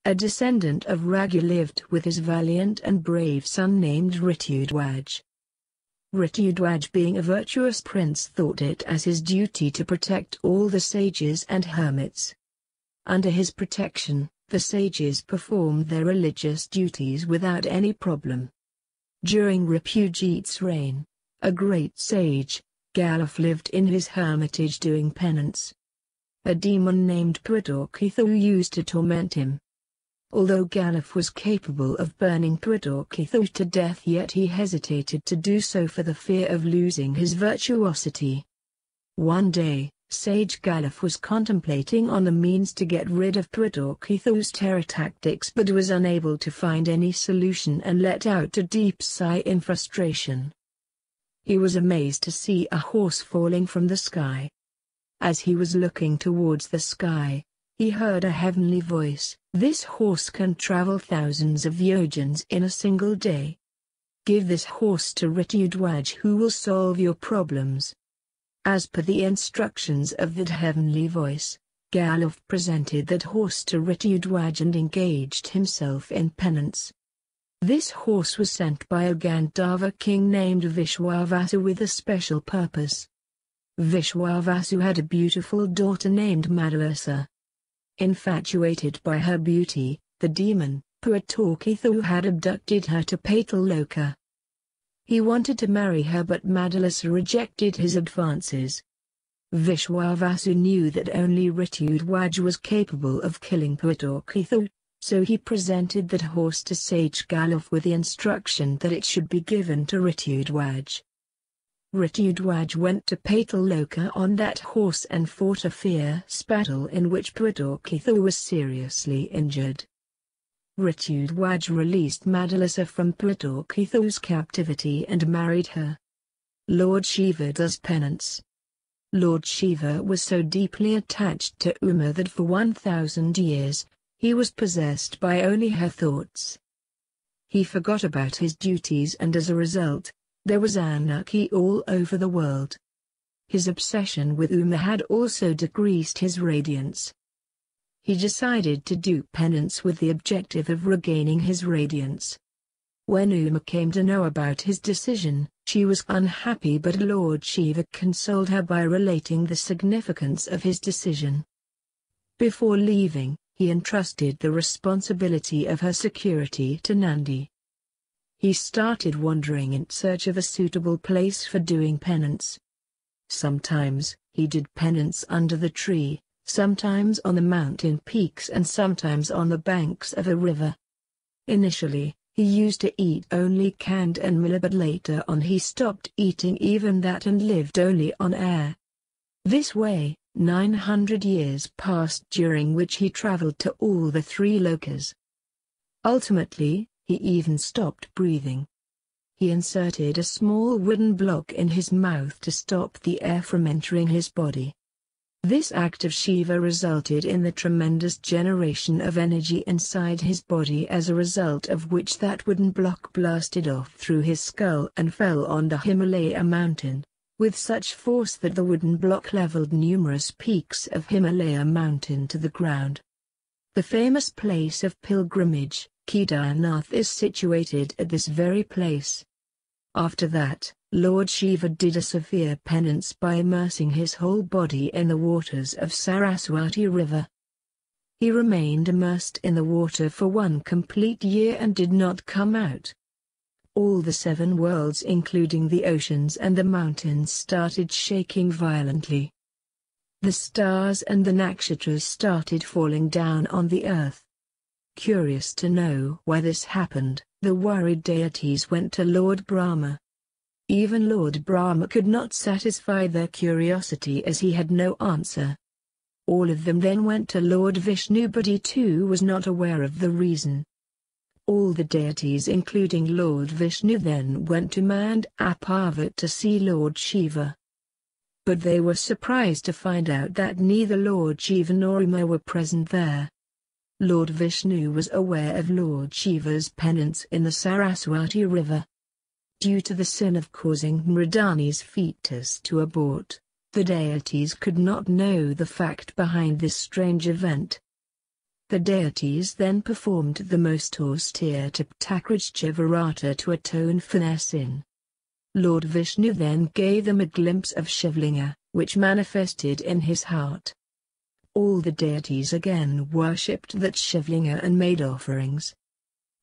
a descendant of Raghu, lived with his valiant and brave son named Ritudwaj. Ritudwaj, being a virtuous prince, thought it as his duty to protect all the sages and hermits. Under his protection, the sages performed their religious duties without any problem. During Ripujit's reign, a great sage, Galuf, lived in his hermitage doing penance. A demon named Pudokithu used to torment him. Although Galuf was capable of burning Pudokithu to death, yet he hesitated to do so for the fear of losing his virtuosity. One day, Sage Galuf was contemplating on the means to get rid of Pudokithu's terror tactics, but was unable to find any solution and let out a deep sigh in frustration. He was amazed to see a horse falling from the sky. As he was looking towards the sky, he heard a heavenly voice, "This horse can travel thousands of yojans in a single day. Give this horse to Ritudwaj, who will solve your problems." As per the instructions of that heavenly voice, Galuf presented that horse to Ritudwaj and engaged himself in penance. This horse was sent by a Gandharva king named Vishwavasu with a special purpose. Vishwavasu had a beautiful daughter named Madalasa. Infatuated by her beauty, the demon, Pudokithu, had abducted her to Pataloka. He wanted to marry her, but Madalasa rejected his advances. Vishwavasu knew that only Ritudwaj was capable of killing Pudokithu, so he presented that horse to Sage Galuf with the instruction that it should be given to Ritudwaj. Ritudwaj went to Pataloka on that horse and fought a fierce battle in which Pudokithu was seriously injured. Ritudwaj released Madalasa from Pudokithu's captivity and married her. Lord Shiva does penance. Lord Shiva was so deeply attached to Uma that for 1,000 years, he was possessed by only her thoughts. He forgot about his duties, and as a result, there was anarchy all over the world. His obsession with Uma had also decreased his radiance. He decided to do penance with the objective of regaining his radiance. When Uma came to know about his decision, she was unhappy, but Lord Shiva consoled her by relating the significance of his decision. Before leaving, he entrusted the responsibility of her security to Nandi. He started wandering in search of a suitable place for doing penance. Sometimes, he did penance under the tree, sometimes on the mountain peaks, and sometimes on the banks of a river. Initially, he used to eat only canned and mila, but later on he stopped eating even that and lived only on air. This way, 900 years passed, during which he traveled to all the three lokas. Ultimately, he even stopped breathing. He inserted a small wooden block in his mouth to stop the air from entering his body. This act of Shiva resulted in the tremendous generation of energy inside his body, as a result of which that wooden block blasted off through his skull and fell on the Himalaya mountain, with such force that the wooden block leveled numerous peaks of Himalaya mountain to the ground. The famous place of pilgrimage, Kedarnath, is situated at this very place. After that, Lord Shiva did a severe penance by immersing his whole body in the waters of Saraswati river. He remained immersed in the water for 1 complete year and did not come out. All the 7 worlds, including the oceans and the mountains, started shaking violently. The stars and the nakshatras started falling down on the earth. Curious to know why this happened, the worried deities went to Lord Brahma. Even Lord Brahma could not satisfy their curiosity, as he had no answer. All of them then went to Lord Vishnu, but he too was not aware of the reason. All the deities, including Lord Vishnu, then went to Mandapavat to see Lord Shiva. But they were surprised to find out that neither Lord Shiva nor Uma were present there. Lord Vishnu was aware of Lord Shiva's penance in the Saraswati river. Due to the sin of causing Mridani's fetus to abort, the deities could not know the fact behind this strange event. The deities then performed the most austere Tiptakrajya Vrata to atone for their sin. Lord Vishnu then gave them a glimpse of Shivlinga, which manifested in his heart. All the deities again worshipped that Shivlinga and made offerings.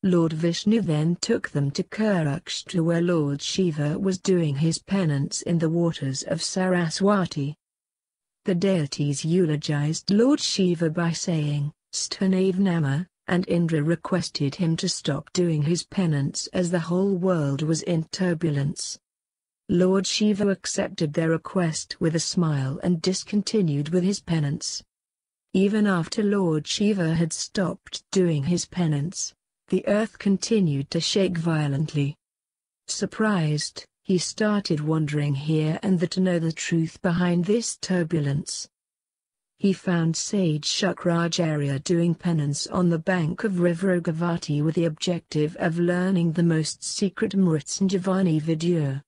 Lord Vishnu then took them to Kurukshetra, where Lord Shiva was doing his penance in the waters of Saraswati. The deities eulogized Lord Shiva by saying, Stanave Nama, and Indra requested him to stop doing his penance as the whole world was in turbulence. Lord Shiva accepted their request with a smile and discontinued with his penance. Even after Lord Shiva had stopped doing his penance, the earth continued to shake violently. Surprised, he started wondering here and there to know the truth behind this turbulence. He found sage Shukracharya doing penance on the bank of river Gavati with the objective of learning the most secret Mrityunjayini Vidya.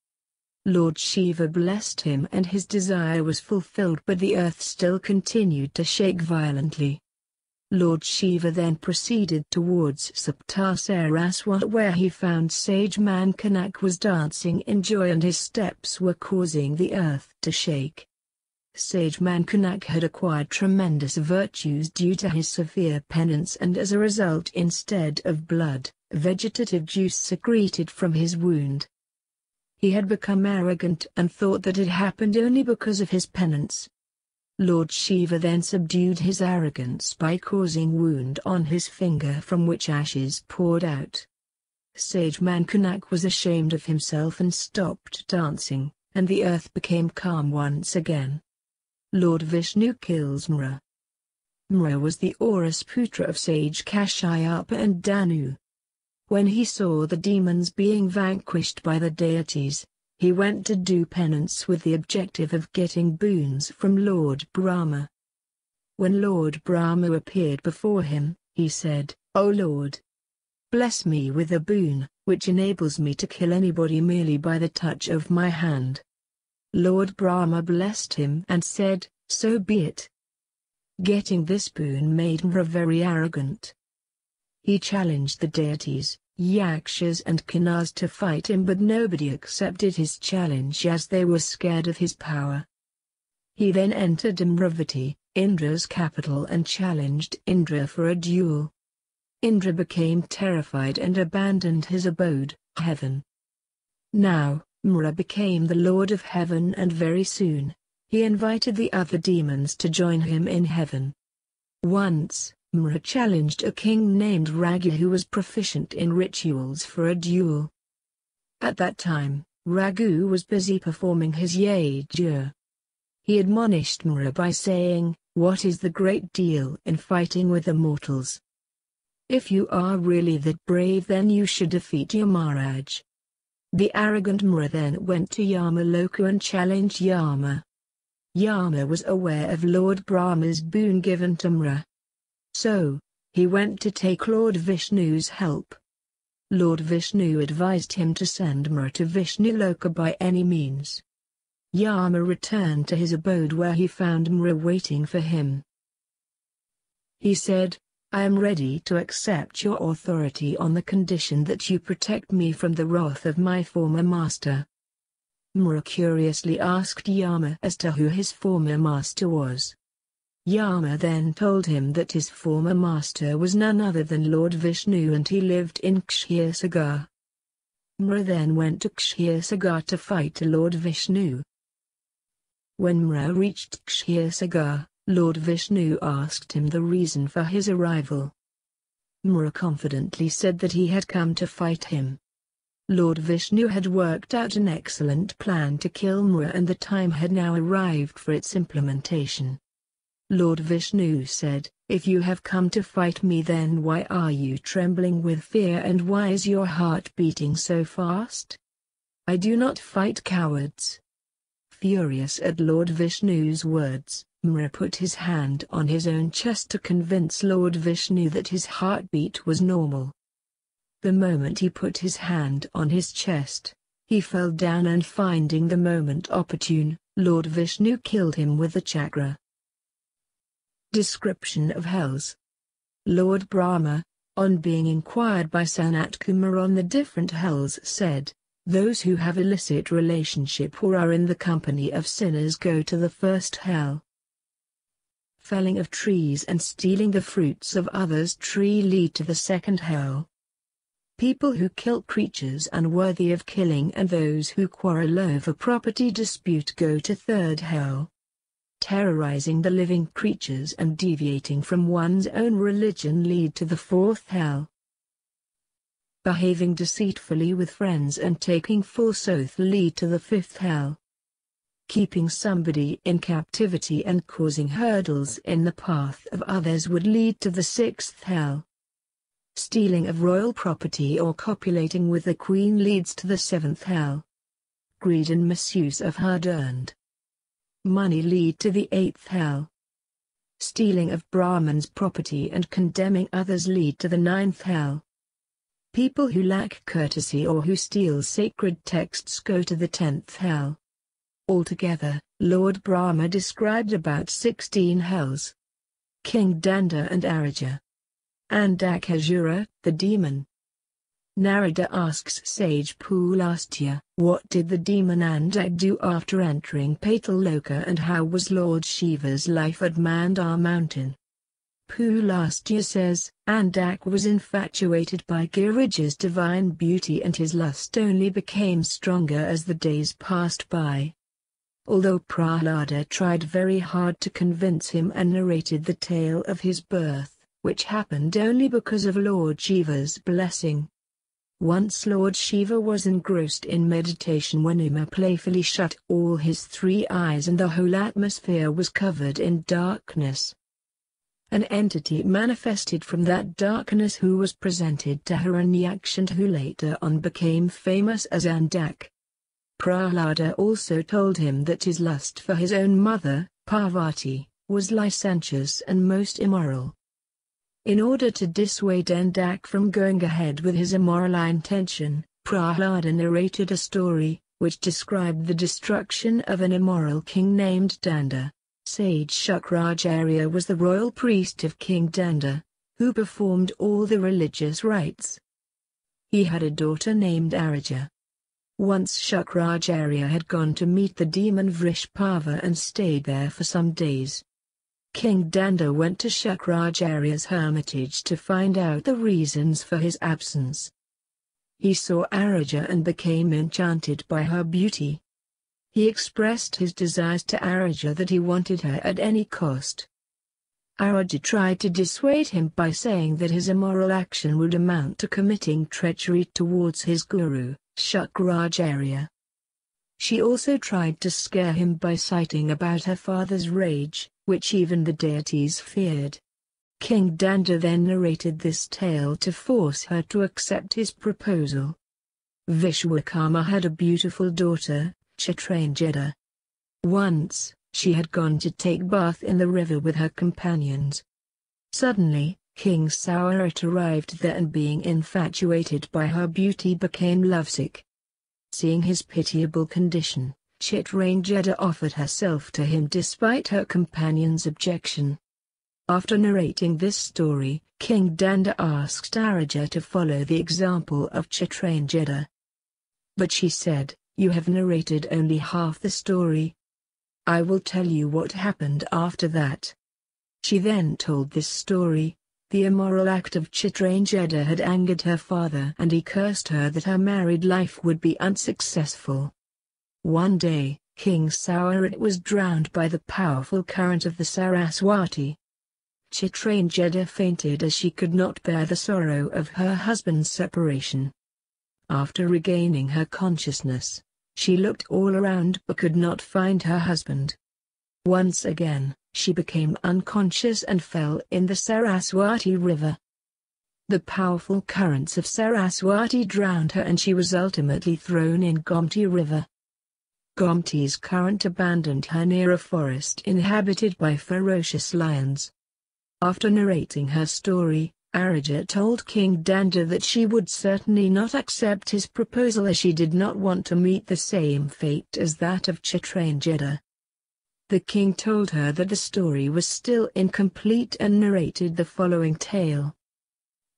Lord Shiva blessed him and his desire was fulfilled, but the earth still continued to shake violently. Lord Shiva then proceeded towards Saptasaraswat, where he found sage Mankanak was dancing in joy and his steps were causing the earth to shake. Sage Mankanak had acquired tremendous virtues due to his severe penance, and as a result, instead of blood, vegetative juice secreted from his wound. He had become arrogant and thought that it happened only because of his penance. Lord Shiva then subdued his arrogance by causing wound on his finger from which ashes poured out. Sage Mankanak was ashamed of himself and stopped dancing, and the earth became calm once again. Lord Vishnu kills Muro. Muro was the Aurasputra of sage Kashyapa and Danu. When he saw the demons being vanquished by the deities, he went to do penance with the objective of getting boons from Lord Brahma. When Lord Brahma appeared before him, he said, "O Lord, bless me with a boon, which enables me to kill anybody merely by the touch of my hand." Lord Brahma blessed him and said, "So be it." Getting this boon made Muro very arrogant. He challenged the deities, Yakshas and Kinars to fight him, but nobody accepted his challenge as they were scared of his power. He then entered Imravati, Indra's capital, and challenged Indra for a duel. Indra became terrified and abandoned his abode, heaven. Now, Muro became the Lord of Heaven, and very soon, he invited the other demons to join him in heaven. Once, Muro challenged a king named Raghu who was proficient in rituals for a duel. At that time, Raghu was busy performing his yajna. He admonished Muro by saying, "What is the great deal in fighting with the mortals? If you are really that brave, then you should defeat Yamaraj." The arrogant Muro then went to Yamaloka and challenged Yama. Yama was aware of Lord Brahma's boon given to Muro. So, he went to take Lord Vishnu's help. Lord Vishnu advised him to send Muro to Vishnuluka by any means. Yama returned to his abode where he found Muro waiting for him. He said, "I am ready to accept your authority on the condition that you protect me from the wrath of my former master." Muro curiously asked Yama as to who his former master was. Yama then told him that his former master was none other than Lord Vishnu and he lived in Kshirosagar. Muro then went to Kshirosagar to fight Lord Vishnu. When Muro reached Kshirosagar, Lord Vishnu asked him the reason for his arrival. Muro confidently said that he had come to fight him. Lord Vishnu had worked out an excellent plan to kill Muro and the time had now arrived for its implementation. Lord Vishnu said, "If you have come to fight me, then why are you trembling with fear and why is your heart beating so fast? I do not fight cowards." Furious at Lord Vishnu's words, Muro put his hand on his own chest to convince Lord Vishnu that his heartbeat was normal. The moment he put his hand on his chest, he fell down and finding the moment opportune, Lord Vishnu killed him with the chakra. Description of hells. Lord Brahma, on being inquired by Sanat Kumar on the different hells, said, "Those who have illicit relationship or are in the company of sinners go to the first hell. Felling of trees and stealing the fruits of others' tree lead to the second hell. People who kill creatures unworthy of killing and those who quarrel over property dispute go to third hell. Terrorizing the living creatures and deviating from one's own religion lead to the fourth hell. Behaving deceitfully with friends and taking false oath lead to the fifth hell. Keeping somebody in captivity and causing hurdles in the path of others would lead to the sixth hell. Stealing of royal property or copulating with the queen leads to the seventh hell. Greed and misuse of hard-earned money lead to the eighth hell. Stealing of Brahmins' property and condemning others lead to the ninth hell. People who lack courtesy or who steal sacred texts go to the 10th hell. Altogether, Lord Brahma described about 16 hells. King Danda and Araja. Andakasura, the demon. Narada asks sage Pulastya, what did the demon Andak do after entering Patal-loka and how was Lord Shiva's life at Mandar mountain? Pulastya says, Andak was infatuated by Girija's divine beauty and his lust only became stronger as the days passed by. Although Prahlada tried very hard to convince him and narrated the tale of his birth, which happened only because of Lord Shiva's blessing. Once Lord Shiva was engrossed in meditation when Uma playfully shut all his 3 eyes and the whole atmosphere was covered in darkness. An entity manifested from that darkness who was presented to Hiranyaksha and who later on became famous as Andak. Prahlada also told him that his lust for his own mother, Parvati, was licentious and most immoral. In order to dissuade Andak from going ahead with his immoral intention, Prahlada narrated a story, which described the destruction of an immoral king named Danda. Sage Shukracharya was the royal priest of King Danda, who performed all the religious rites. He had a daughter named Araja. Once Shukracharya had gone to meet the demon Vrishpava and stayed there for some days. King Danda went to Shukracharya's hermitage to find out the reasons for his absence. He saw Araja and became enchanted by her beauty. He expressed his desires to Araja that he wanted her at any cost. Araja tried to dissuade him by saying that his immoral action would amount to committing treachery towards his guru, Shukracharya. She also tried to scare him by citing about her father's rage, which even the deities feared. King Danda then narrated this tale to force her to accept his proposal. Vishwakarma had a beautiful daughter, Chitrangeda. Once, she had gone to take bath in the river with her companions. Suddenly, King Saurat arrived there and being infatuated by her beauty became lovesick. Seeing his pitiable condition, Chitrangeda offered herself to him despite her companion's objection. After narrating this story, King Danda asked Araja to follow the example of Chitrangeda. But she said, "You have narrated only half the story. I will tell you what happened after that." She then told this story. The immoral act of Chitrangeda had angered her father and he cursed her that her married life would be unsuccessful. One day, King Saurat was drowned by the powerful current of the Saraswati. Chitrangeda fainted as she could not bear the sorrow of her husband's separation. After regaining her consciousness, she looked all around but could not find her husband. Once again, she became unconscious and fell in the Saraswati river. The powerful currents of Saraswati drowned her and she was ultimately thrown in Gomti river. Gomti's current abandoned her near a forest inhabited by ferocious lions. After narrating her story, Araja told King Danda that she would certainly not accept his proposal as she did not want to meet the same fate as that of Chitrangeda. The king told her that the story was still incomplete and narrated the following tale.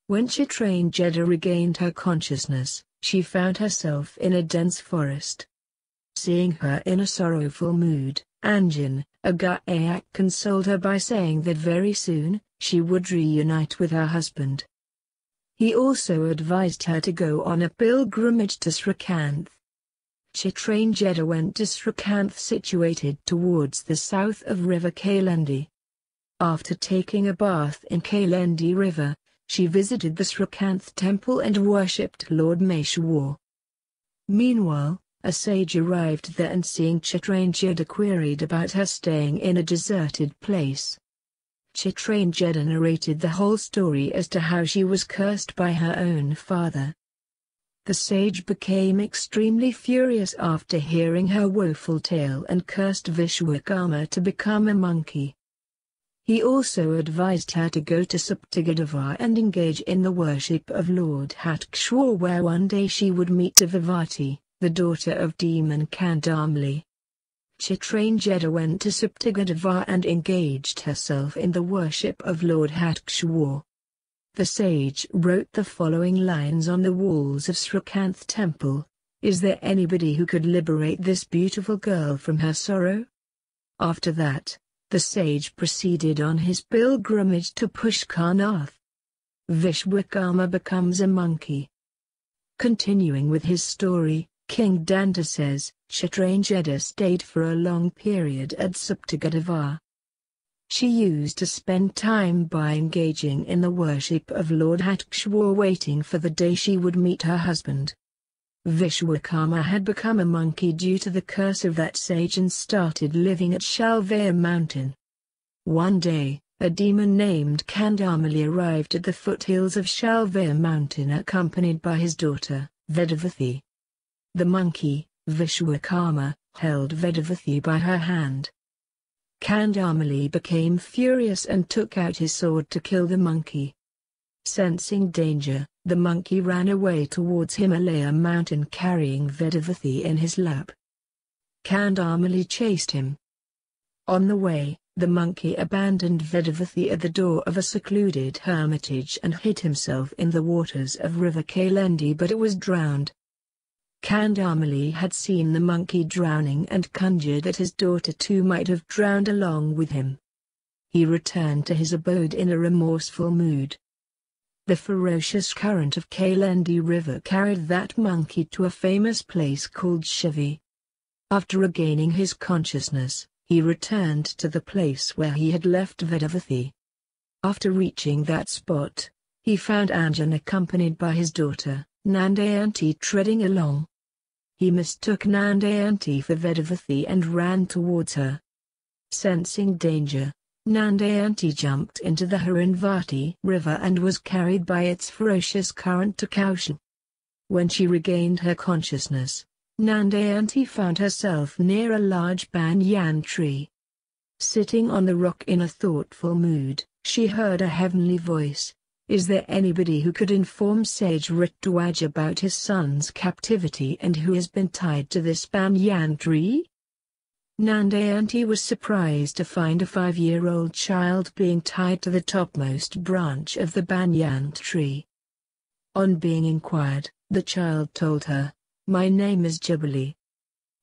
When Chitrangeda regained her consciousness, she found herself in a dense forest. Seeing her in a sorrowful mood, Anjan, a Gayak, consoled her by saying that very soon, she would reunite with her husband. He also advised her to go on a pilgrimage to Srikanth. Chitrangeda went to Srikanth, situated towards the south of river Kalendi. After taking a bath in Kalendi river, she visited the Srikanth temple and worshipped Lord Maheshwar. Meanwhile, a sage arrived there and seeing Chitrangeda queried about her staying in a deserted place. Chitrangeda narrated the whole story as to how she was cursed by her own father. The sage became extremely furious after hearing her woeful tale and cursed Vishwakarma to become a monkey. He also advised her to go to Saptagadava and engage in the worship of Lord Hatkshwar, where one day she would meet Devavati, the daughter of demon Kandamali. Chitrangeda went to Saptagadava and engaged herself in the worship of Lord Hatkshwar. The sage wrote the following lines on the walls of Srikanth temple: "Is there anybody who could liberate this beautiful girl from her sorrow?" After that, the sage proceeded on his pilgrimage to Pushkarnath. Vishwakarma becomes a monkey. Continuing with his story, King Danta says, Chitrangeda stayed for a long period at Saptagadava. She used to spend time by engaging in the worship of Lord Hatkshwar, waiting for the day she would meet her husband. Vishwakarma had become a monkey due to the curse of that sage and started living at Shalvaya mountain. One day, a demon named Kandamali arrived at the foothills of Shalvaya mountain accompanied by his daughter, Vedavati. The monkey, Vishwakarma, held Vedavati by her hand. Kandamali became furious and took out his sword to kill the monkey. Sensing danger, the monkey ran away towards Himalaya mountain carrying Vedavati in his lap. Kandamali chased him. On the way, the monkey abandoned Vedavati at the door of a secluded hermitage and hid himself in the waters of river Kalendi, but it was drowned. Kandamali had seen the monkey drowning and conjured that his daughter too might have drowned along with him. He returned to his abode in a remorseful mood. The ferocious current of Kalendi river carried that monkey to a famous place called Shiva. After regaining his consciousness, he returned to the place where he had left Vedavati. After reaching that spot, he found Anjan accompanied by his daughter, Nandayanti, treading along. He mistook Nandayanti for Vedavati and ran towards her. Sensing danger, Nandayanti jumped into the Harinvati river and was carried by its ferocious current to Kaushan. When she regained her consciousness, Nandayanti found herself near a large banyan tree. Sitting on the rock in a thoughtful mood, she heard a heavenly voice. Is there anybody who could inform sage Ritwaj about his son's captivity and who has been tied to this banyan tree? Nandayanti was surprised to find a 5-year-old child being tied to the topmost branch of the banyan tree. On being inquired, the child told her, "My name is Jubilee.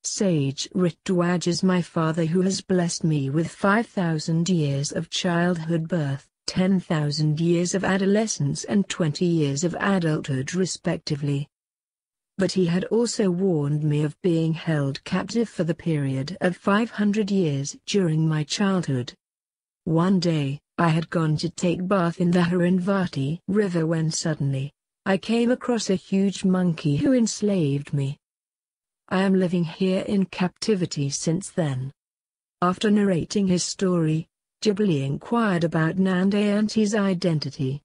Sage Ritwaj is my father, who has blessed me with 5,000 years of childhood birth, 10,000 years of adolescence and 20 years of adulthood respectively. But he had also warned me of being held captive for the period of 500 years during my childhood. One day, I had gone to take bath in the Harinvati river when suddenly, I came across a huge monkey who enslaved me. I am living here in captivity since then." After narrating his story, Jubilee inquired about Nandayanti's identity.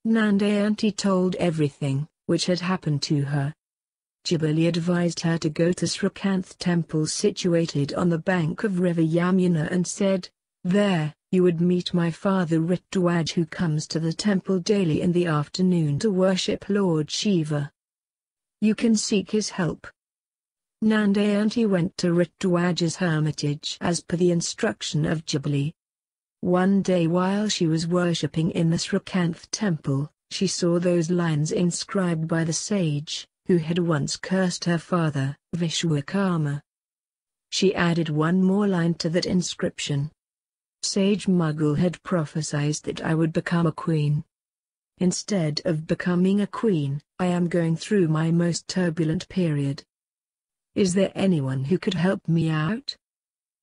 Nandayanti told everything, which had happened to her. Jubilee advised her to go to Srikanth temple situated on the bank of river Yamuna and said, "There, you would meet my father Ritwaj, who comes to the temple daily in the afternoon to worship Lord Shiva. You can seek his help." Nandayanti went to Ritwaj's hermitage as per the instruction of Jubali. One day while she was worshipping in the Srikanth temple, she saw those lines inscribed by the sage, who had once cursed her father, Vishwakarma. She added one more line to that inscription. Sage Mughal had prophesied that I would become a queen. Instead of becoming a queen, I am going through my most turbulent period. Is there anyone who could help me out?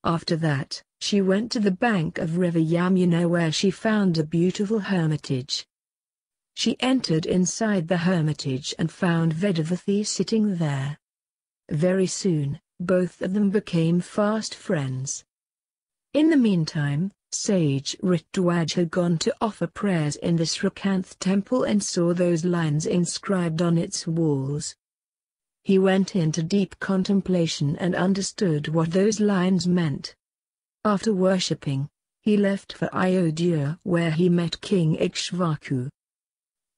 After that, she went to the bank of river Yamuna where she found a beautiful hermitage. She entered inside the hermitage and found Vedavathi sitting there. Very soon, both of them became fast friends. In the meantime, sage Ritwaj had gone to offer prayers in the Srikanth temple and saw those lines inscribed on its walls. He went into deep contemplation and understood what those lines meant. After worshipping, he left for Ayodhya where he met King Ikshvaku.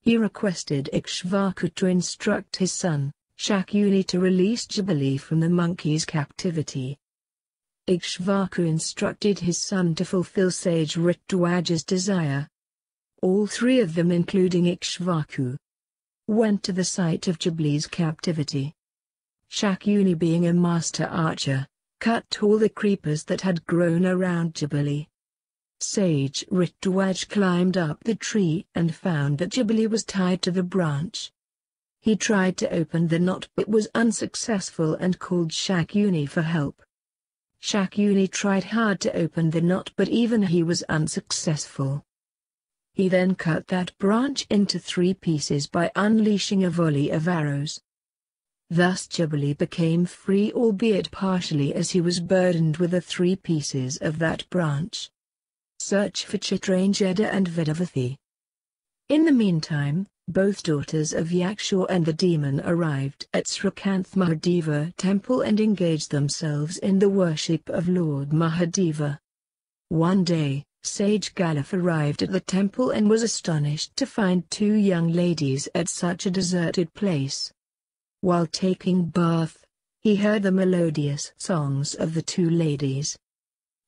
He requested Ikshvaku to instruct his son, Shakuni, to release Jubali from the monkey's captivity. Ikshvaku instructed his son to fulfill sage Ritwaj's desire. All three of them, including Ikshvaku, went to the site of Jubali's captivity. Shakuni, being a master archer, cut all the creepers that had grown around Jubali. Sage Ritwaj climbed up the tree and found that Jubali was tied to the branch. He tried to open the knot but was unsuccessful and called Shakuni for help. Shakuni tried hard to open the knot but even he was unsuccessful. He then cut that branch into 3 pieces by unleashing a volley of arrows. Thus Jubali became free, albeit partially, as he was burdened with the 3 pieces of that branch. Search for Chitrangeda and Vedavathi. In the meantime, both daughters of Yakshur and the demon arrived at Srikanth Mahadeva temple and engaged themselves in the worship of Lord Mahadeva. One day, Sage Galaf arrived at the temple and was astonished to find 2 young ladies at such a deserted place. While taking bath, he heard the melodious songs of the 2 ladies.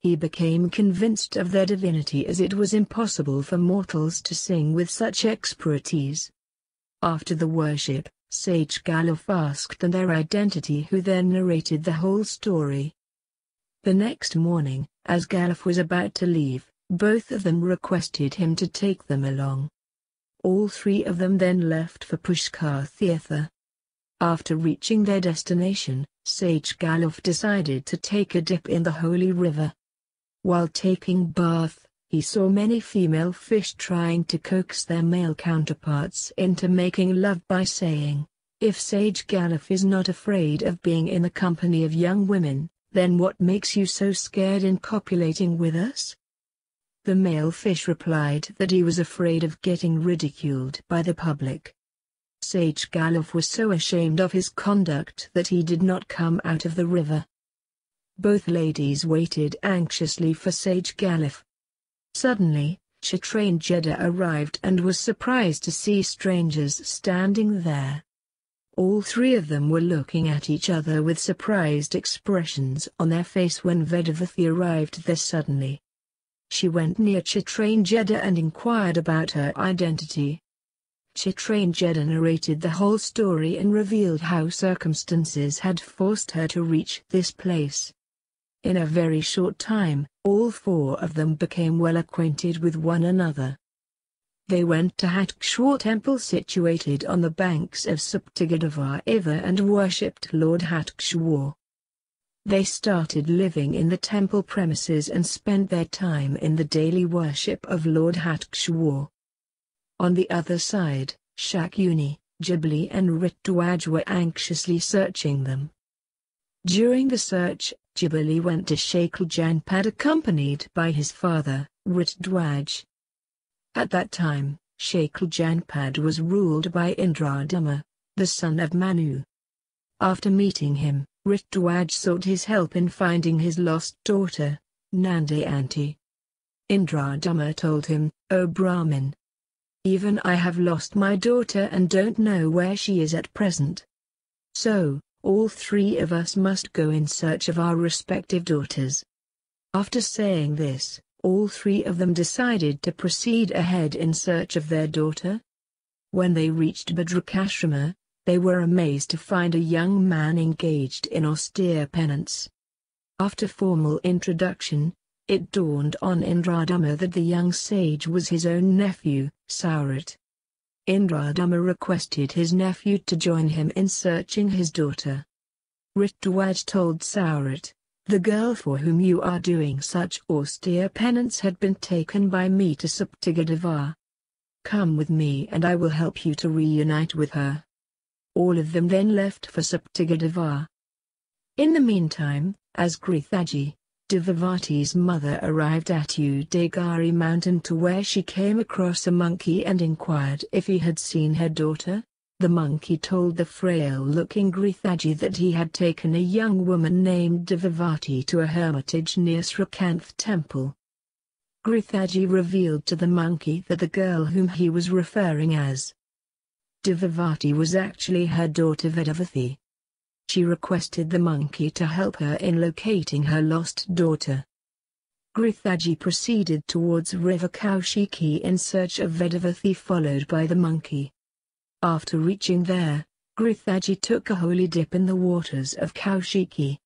He became convinced of their divinity, as it was impossible for mortals to sing with such expertise. After the worship, Sage Galaf asked them their identity, who then narrated the whole story. The next morning, as Galaf was about to leave, both of them requested him to take them along. All 3 of them then left for Pushkar Tirtha. After reaching their destination, Sage Galaf decided to take a dip in the holy river. While taking bath, he saw many female fish trying to coax their male counterparts into making love by saying, "If Sage Galaf is not afraid of being in the company of young women, then what makes you so scared in copulating with us?" The male fish replied that he was afraid of getting ridiculed by the public. Sage Galaf was so ashamed of his conduct that he did not come out of the river. Both ladies waited anxiously for Sage Galaf. Suddenly, Chitrangeda arrived and was surprised to see strangers standing there. All 3 of them were looking at each other with surprised expressions on their face when Vedavathi arrived there suddenly. She went near Chitrangeda and inquired about her identity. Chitrangeda narrated the whole story and revealed how circumstances had forced her to reach this place. In a very short time, all 4 of them became well acquainted with one another. They went to Hatkshwar temple situated on the banks of Saptagadava River and worshipped Lord Hatkshwar. They started living in the temple premises and spent their time in the daily worship of Lord Hatkshwar. On the other side, Shakuni, Jubali and Ritwaj were anxiously searching them. During the search, Jubali went to Shakaljanpad accompanied by his father, Ritwaj. At that time, Shakaljanpad was ruled by Indradama, the son of Manu. After meeting him, Ritwaj sought his help in finding his lost daughter, Nandayanti. Indradama told him, "O Brahmin, even I have lost my daughter and don't know where she is at present. So, all three of us must go in search of our respective daughters." After saying this, all three of them decided to proceed ahead in search of their daughter. When they reached Bhadrakashrama, they were amazed to find a young man engaged in austere penance. After formal introduction, it dawned on Indradhamma that the young sage was his own nephew, Saurat. Indradhamma requested his nephew to join him in searching his daughter. Ritwaj told Saurat, "The girl for whom you are doing such austere penance had been taken by me to Saptagadeva. Come with me and I will help you to reunite with her." All of them then left for Saptagadeva. In the meantime, as Grithaji, Devavati's mother, arrived at Devanagari mountain to where she came across a monkey and inquired if he had seen her daughter, the monkey told the frail-looking Grithaji that he had taken a young woman named Devavati to a hermitage near Srikanth temple. Grithaji revealed to the monkey that the girl whom he was referring as Devavati was actually her daughter Vedavati. She requested the monkey to help her in locating her lost daughter. Grithaji proceeded towards river Kaushiki in search of Vedavati, followed by the monkey. After reaching there, Grithaji took a holy dip in the waters of Kaushiki.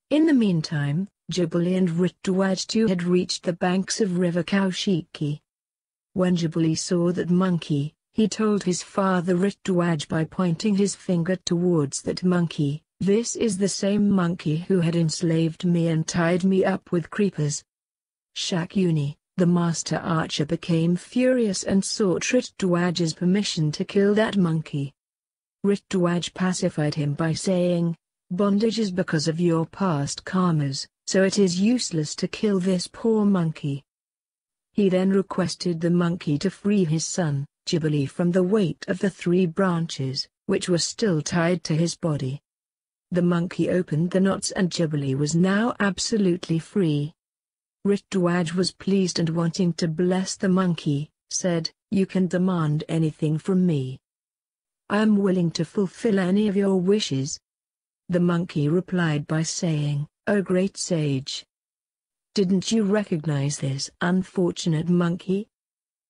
In the meantime, Jabali and Ritwaj too had reached the banks of river Kaushiki. When Jabali saw that monkey, he told his father Ritwaj by pointing his finger towards that monkey, "This is the same monkey who had enslaved me and tied me up with creepers." Shakyuni, the master archer, became furious and sought Ritwaj's permission to kill that monkey. Ritwaj pacified him by saying, "Bondage is because of your past karmas, so it is useless to kill this poor monkey." He then requested the monkey to free his son, Jabali, from the weight of the 3 branches, which were still tied to his body. The monkey opened the knots and Jabali was now absolutely free. Ritwaj was pleased and, wanting to bless the monkey, said, "You can demand anything from me. I am willing to fulfill any of your wishes." The monkey replied by saying, "O great sage! Didn't you recognize this unfortunate monkey?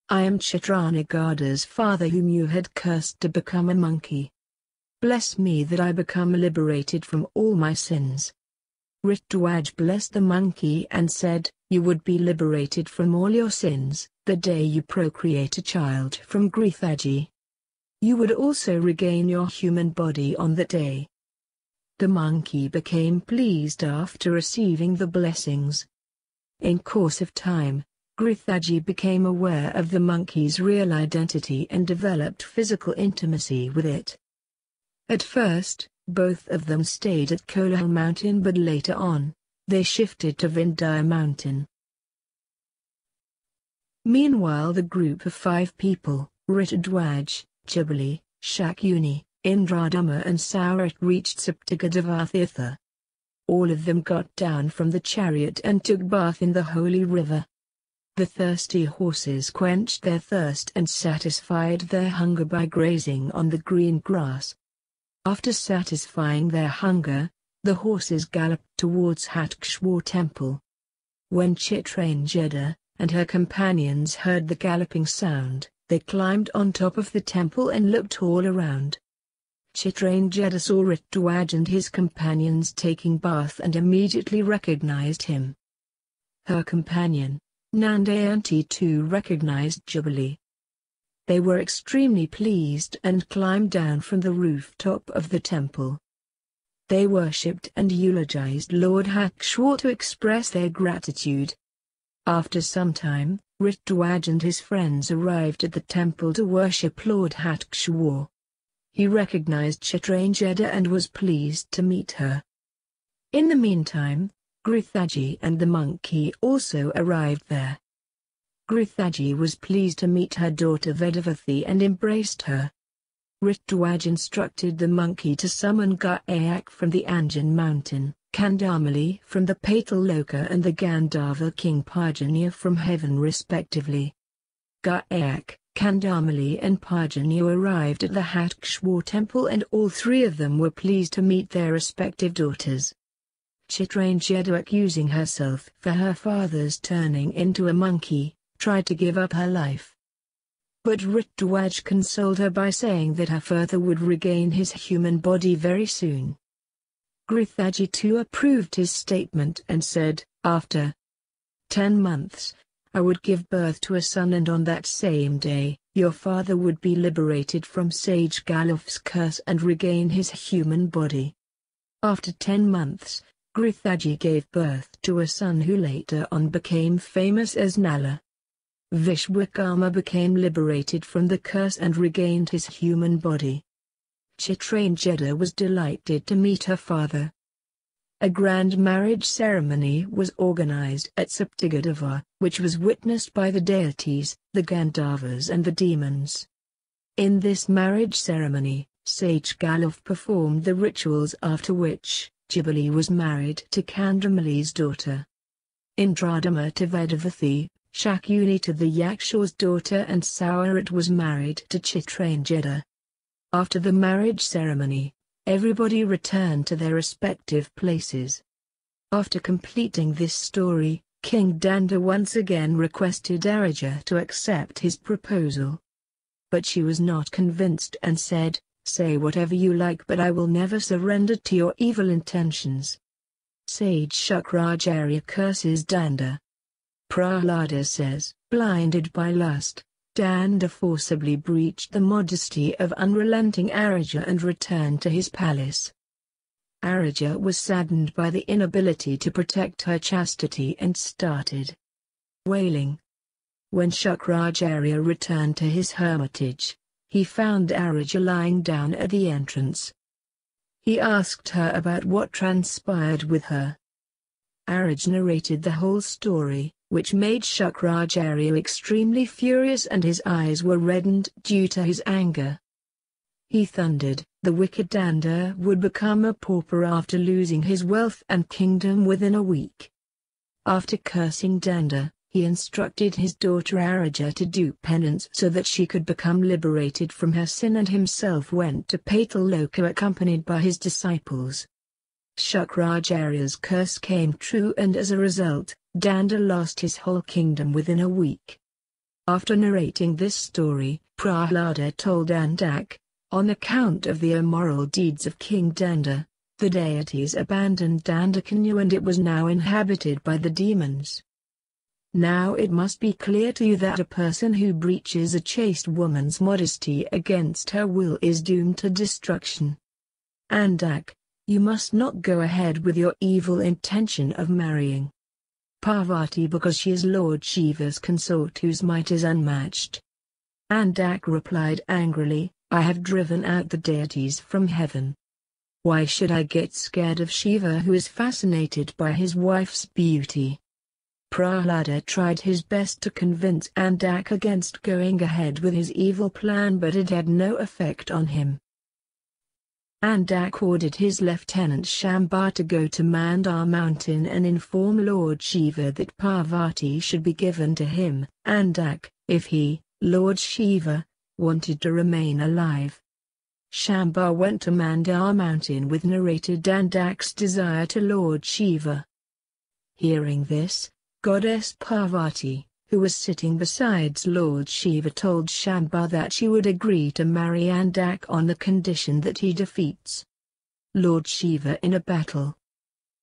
I am Chitranagada's father, whom you had cursed to become a monkey. Bless me that I become liberated from all my sins." Ritwaj blessed the monkey and said, "You would be liberated from all your sins the day you procreate a child from Grithaji. You would also regain your human body on that day." The monkey became pleased after receiving the blessings. In course of time, Grithaji became aware of the monkey's real identity and developed physical intimacy with it. At first, both of them stayed at Kolahal mountain, but later on, they shifted to Vindhya mountain. Meanwhile, the group of 5 people, Ritwaj, Jabali, Shakyuni, Indradhamma and Saurat, reached Saptagadeva. All of them got down from the chariot and took bath in the holy river. The thirsty horses quenched their thirst and satisfied their hunger by grazing on the green grass. After satisfying their hunger, the horses galloped towards Hatkshwar temple. When Chitrangeda and her companions heard the galloping sound, they climbed on top of the temple and looked all around. Chitrangeda saw Ritwaj and his companions taking bath and immediately recognized him. Her companion, Nandayanti, too recognized Jabali. They were extremely pleased and climbed down from the rooftop of the temple. They worshipped and eulogized Lord Hatkshwar to express their gratitude. After some time, Ritwaj and his friends arrived at the temple to worship Lord Hatkshwar. He recognized Chitrangeda and was pleased to meet her. In the meantime, Grithaji and the monkey also arrived there. Grithaji was pleased to meet her daughter Vedavati and embraced her. Ritwaj instructed the monkey to summon Gayak from the Anjan mountain, Kandamali from the Patal Loka and the Gandharva king Parjanya from heaven respectively. Gayak, Kandamali and Parjanu arrived at the Hatkshwar temple, and all three of them were pleased to meet their respective daughters. Chitrangeda, accusing herself for her father's turning into a monkey, tried to give up her life. But Ritwaj consoled her by saying that her father would regain his human body very soon. Grithaji too approved his statement and said, "After 10 months, I would give birth to a son, and on that same day, your father would be liberated from Sage Galuf's curse and regain his human body." After 10 months, Grithaji gave birth to a son who later on became famous as Nala. Vishwakarma became liberated from the curse and regained his human body. Chitrangeda was delighted to meet her father. A grand marriage ceremony was organized at Saptagadava, which was witnessed by the deities, the Gandharvas and the demons. In this marriage ceremony, Sage Galuf performed the rituals, after which Jibali was married to Kandamali's daughter. Indradama to Vedavathi, Shakuni to the Yakshur's daughter, and Saurat was married to Chitrangeda. After the marriage ceremony, everybody returned to their respective places. After completing this story, King Danda once again requested Araja to accept his proposal. But she was not convinced and said, "Say whatever you like, but I will never surrender to your evil intentions." Sage Shukracharya curses Danda. Prahlada says, blinded by lust, Danda forcibly breached the modesty of unrelenting Araja and returned to his palace. Araja was saddened by the inability to protect her chastity and started wailing. When Shukracharya returned to his hermitage, he found Araja lying down at the entrance. He asked her about what transpired with her. Araja narrated the whole story, which made Shukracharya extremely furious, and his eyes were reddened due to his anger. He thundered, the wicked Danda would become a pauper after losing his wealth and kingdom within a week. After cursing Danda, he instructed his daughter Araja to do penance so that she could become liberated from her sin, and himself went to Paitaloka accompanied by his disciples. Shukracharya's curse came true, and as a result, Danda lost his whole kingdom within a week. After narrating this story, Prahlada told Andak, on account of the immoral deeds of King Danda, the deities abandoned Dandakanya and it was now inhabited by the demons. Now it must be clear to you that a person who breaches a chaste woman's modesty against her will is doomed to destruction. Andak, you must not go ahead with your evil intention of marrying Parvati because she is Lord Shiva's consort whose might is unmatched. Andak replied angrily, I have driven out the deities from heaven. Why should I get scared of Shiva, who is fascinated by his wife's beauty? Prahlada tried his best to convince Andak against going ahead with his evil plan, but it had no effect on him. Andak ordered his lieutenant Shamba to go to Mandar mountain and inform Lord Shiva that Parvati should be given to him, Andak, if he, Lord Shiva, wanted to remain alive. Shamba went to Mandar mountain with narrated Andak's desire to Lord Shiva. Hearing this, Goddess Parvati, who was sitting beside Lord Shiva, told Shamba that she would agree to marry Andak on the condition that he defeats Lord Shiva in a battle.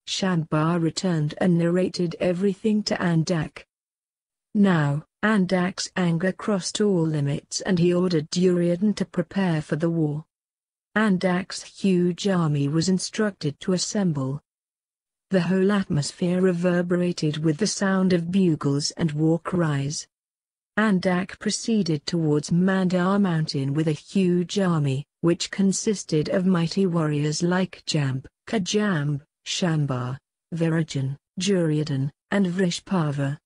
Shamba returned and narrated everything to Andak. Now, Andak's anger crossed all limits and he ordered Duryodhana to prepare for the war. Andak's huge army was instructed to assemble. The whole atmosphere reverberated with the sound of bugles and war cries. Andak proceeded towards Mandar mountain with a huge army, which consisted of mighty warriors like Jamb, Kajamb, Shamba, Virajan, Duryodhana, and Vrishpava.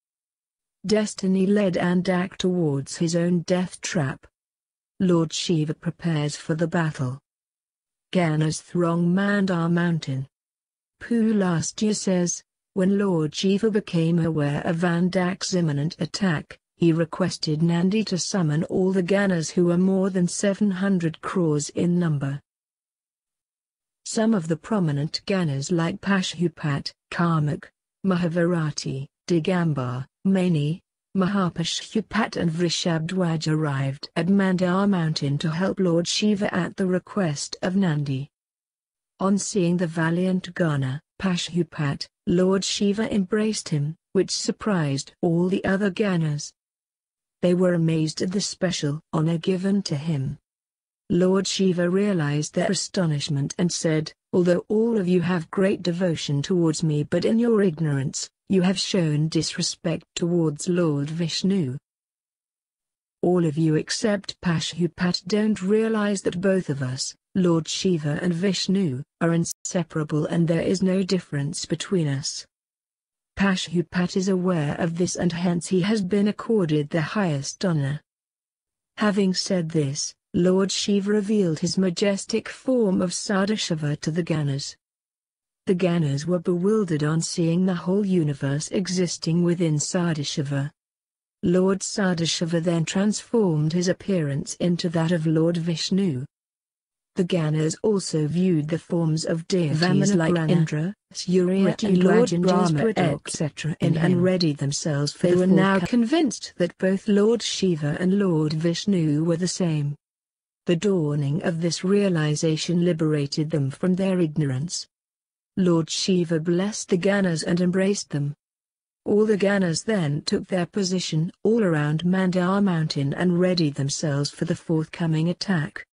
Destiny led Andak towards his own death trap. Lord Shiva prepares for the battle. Ganas throng Mandar mountain. Pulastya says, when Lord Shiva became aware of Andak's imminent attack, he requested Nandi to summon all the Ganas, who were more than 700 crores in number. Some of the prominent Ganas like Pashupat, Karmak, Mahavarati, Digambar, Mani, Mahapashupat and Vrishabdwaj arrived at Mandar mountain to help Lord Shiva at the request of Nandi. On seeing the valiant Gana, Pashupat, Lord Shiva embraced him, which surprised all the other Ganas. They were amazed at the special honor given to him. Lord Shiva realized their astonishment and said, "Although all of you have great devotion towards me, but in your ignorance, you have shown disrespect towards Lord Vishnu. All of you except Pashupat don't realize that both of us, Lord Shiva and Vishnu, are inseparable and there is no difference between us." Pashupat is aware of this and hence he has been accorded the highest honor. Having said this, Lord Shiva revealed his majestic form of Sadashiva to the Ganas. The Ganas were bewildered on seeing the whole universe existing within Sadashiva. Lord Sadashiva then transformed his appearance into that of Lord Vishnu. The Ganas also viewed the forms of deities Vamana like Purana, Indra, Surya and Lord Brahma etc. and readied themselves for the were now convinced that both Lord Shiva and Lord Vishnu were the same. The dawning of this realization liberated them from their ignorance. Lord Shiva blessed the Ganas and embraced them. All the Ganas then took their position all around Mandar mountain and readied themselves for the forthcoming attack.